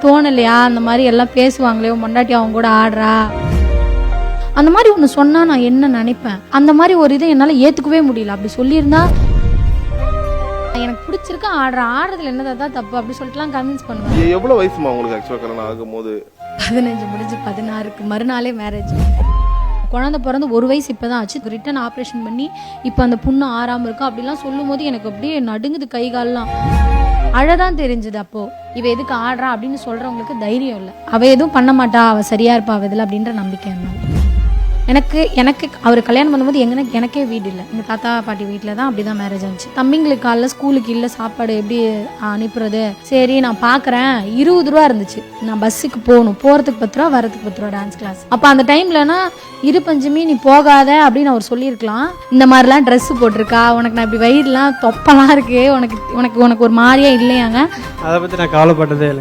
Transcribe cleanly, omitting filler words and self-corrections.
தோணலையா அந்த மாதிரி எல்லாம் பேசுவாங்களே மொண்டாட்டி அவங்க கூட ஆடுறா அந்த மாதிரி ஒன்று சொன்னா நான் என்ன நினைப்பேன். அந்த மாதிரி ஒரு இதை என்னால் ஏற்றுக்கவே முடியல. அப்படி சொல்லியிருந்தா எனக்கு பிடிச்சிருக்கா ஆடுறதுல என்னதான் தப்பு அப்படி சொல்லிட்டுலாம் கன்வின்ஸ் பண்ணுவேன். எவ்வளோ வயசுமா உங்களுக்கு ஆக்சுவலாக கல்யாணம் ஆகும்போது? 15 முடிஞ்சு 16க்கு மறுநாளே மேரேஜ். குழந்தை பிறந்து 1 வயசு இப்போதான் ஆச்சு. ரிட்டன் ஆப்ரேஷன் பண்ணி இப்போ அந்த புண்ணு ஆறாமல் இருக்கும் அப்படிலாம் சொல்லும் போது எனக்கு அப்படியே நடுங்குது கை கால்லாம். அழதான் தெரிஞ்சுது. அப்போ இவ எதுக்கு ஆடுறா அப்படின்னு சொல்றவங்களுக்கு தைரியம் இல்லை. அவ எதுவும் பண்ண மாட்டா, அவ சரியா இருப்பா அவ இதில் அப்படின்ற நம்பிக்கை என்ன. எனக்கு அவர் கல்யாணம் பண்ணும்போது எனக்கே வீடு இல்லை. எங்கள் தாத்தா பாட்டி வீட்டில் தான் அப்படி தான் மேரேஜ் ஆச்சு. தம்பிங்களுக்கு காலைல ஸ்கூலுக்கு இல்லை சாப்பாடு எப்படி அனுப்புறது, சரி நான் பார்க்குறேன். 20 ரூபா இருந்துச்சு. நான் பஸ்ஸுக்கு போகிறதுக்கு 10 ரூபா வரதுக்கு 10 ரூபா டான்ஸ் கிளாஸ். அப்போ அந்த டைம்லனா இரு பஞ்சமி நீ போகாத அப்படின்னு அவர் சொல்லியிருக்கலாம். இந்த மாதிரிலாம் ட்ரெஸ்ஸு போட்டிருக்கா, உனக்கு நான் இப்படி வயிறுலாம் தொப்பெல்லாம் இருக்கு, உனக்கு ஒரு மாதிரியா இல்லையாங்க. அதை பற்றி நான் கவலைப்பட்டதே இல்லை.